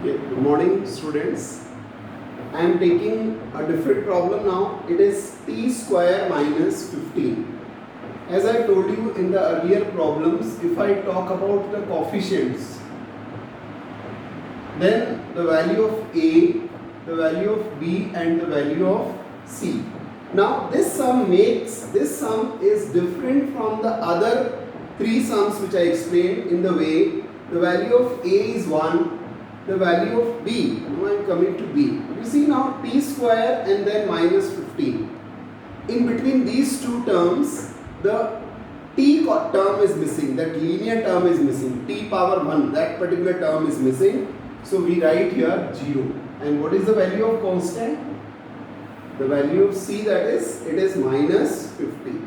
Okay, good morning students. I am taking a different problem now. It is t square minus 15. As I told you in the earlier problems, if I talk about the coefficients, then the value of A, the value of B and the value of C. Now this sum is different from the other three sums which I explained in the way the value of A is 1, the value of B, now I am coming to B. You see now t square and then minus 15. In between these two terms, the t term is missing, that linear term is missing, t power 1, that particular term is missing. So we write here 0. And what is the value of constant? The value of C, that is, it is minus 50.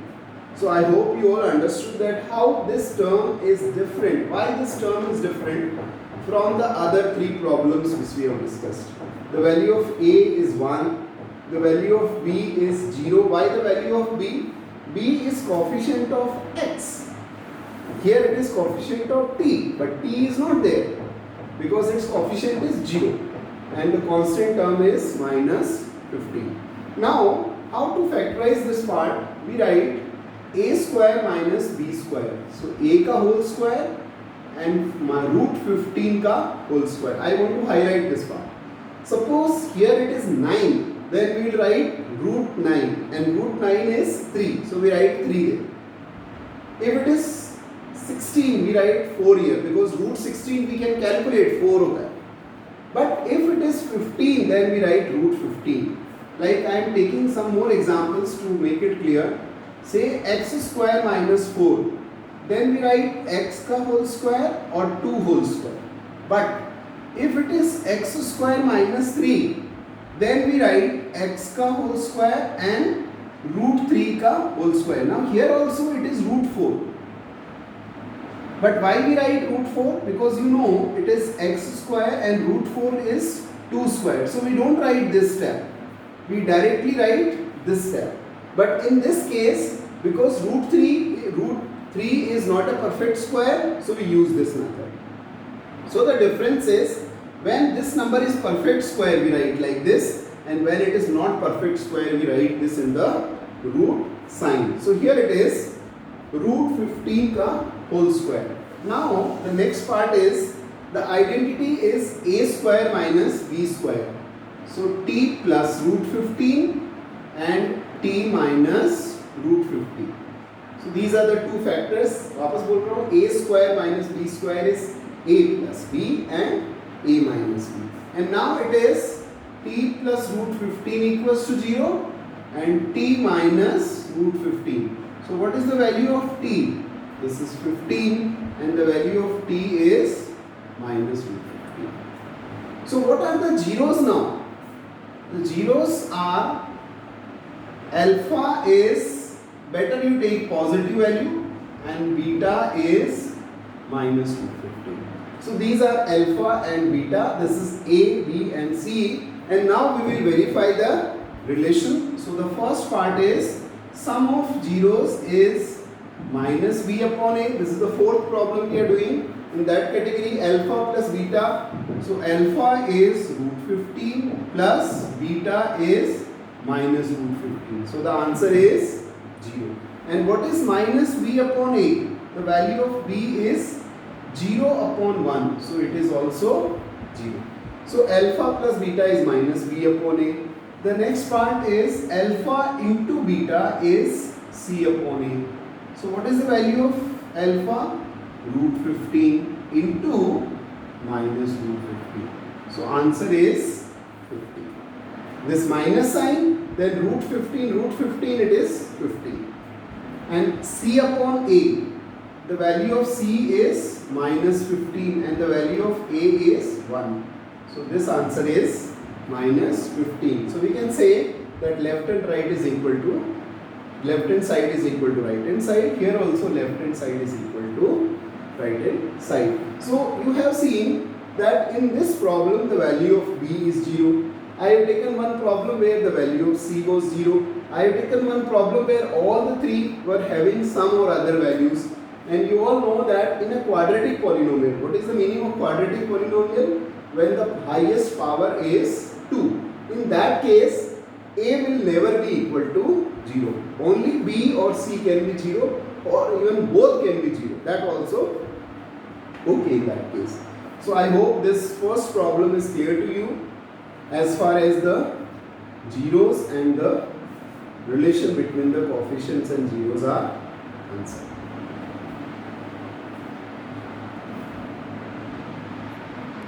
So I hope you all understood that how this term is different, why this term is different from the other three problems which we have discussed. The value of A is 1, the value of B is 0. Why the value of B? B is coefficient of x. Here it is coefficient of t, but t is not there because its coefficient is 0 and the constant term is minus 15. Now, how to factorize this part? We write a square minus b square. So, a ka whole square and root 15 ka whole square. I want to highlight this part. Suppose here it is 9, then we will write root 9 and root 9 is 3. So, we write 3 there. If it is 16, we write 4 here because root 16 we can calculate 4 of that. But if it is 15, then we write root 15. Like I am taking some more examples to make it clear. Say x square minus 4. Then we write x ka whole square or 2 whole square. But if it is x square minus 3, then we write x ka whole square and root 3 ka whole square. Now here also it is root 4. But why we write root 4? Because you know it is x square and root 4 is 2 square. So we don't write this step. We directly write this step. But in this case, because root 3 is not a perfect square, so we use this method. So the difference is when this number is perfect square, we write like this, and when it is not perfect square, we write this in the root sign. So here it is root 15 ka whole square. Now the next part is the identity is a square minus b square. So t plus root 15 and t minus root 15. So these are the two factors. वापस बोल रहा हूँ, a square minus b square is a plus b and a minus b. And now it is t plus root 15 equals to 0 and t minus root 15. So what is the value of t? This is 15 and the value of t is minus root 15. So what are the zeros now? The zeros are alpha is, better you take positive value, and beta is minus root 15. So these are alpha and beta. This is A, B and C. And now we will verify the relation. So the first part is sum of zeros is minus b upon a. This is the fourth problem we are doing. In that category, alpha plus beta. So alpha is root 15 plus beta is minus root 15. So the answer is 0. And what is minus b upon a? The value of b is 0 upon 1. So it is also 0. So alpha plus beta is minus b upon a. The next part is alpha into beta is c upon a. So what is the value of alpha? Root 15 into minus root 15. So answer is 15. This minus sign, then root 15 it is 15. And c upon a, the value of c is minus 15 and the value of a is 1. So this answer is minus 15. So we can say that left and right is equal to, left hand side is equal to right hand side. Here also left hand side is equal to right hand side. So you have seen that in this problem the value of b is 0. I have taken one problem where the value of c was 0. I have taken one problem where all the three were having some or other values. And you all know that in a quadratic polynomial, what is the meaning of quadratic polynomial? when the highest power is 2. In that case, A will never be equal to 0. Only B or C can be 0, or even both can be 0. That also okay in that case. So I hope this first problem is clear to you as far as the zeros and the relation between the coefficients and zeros are concerned.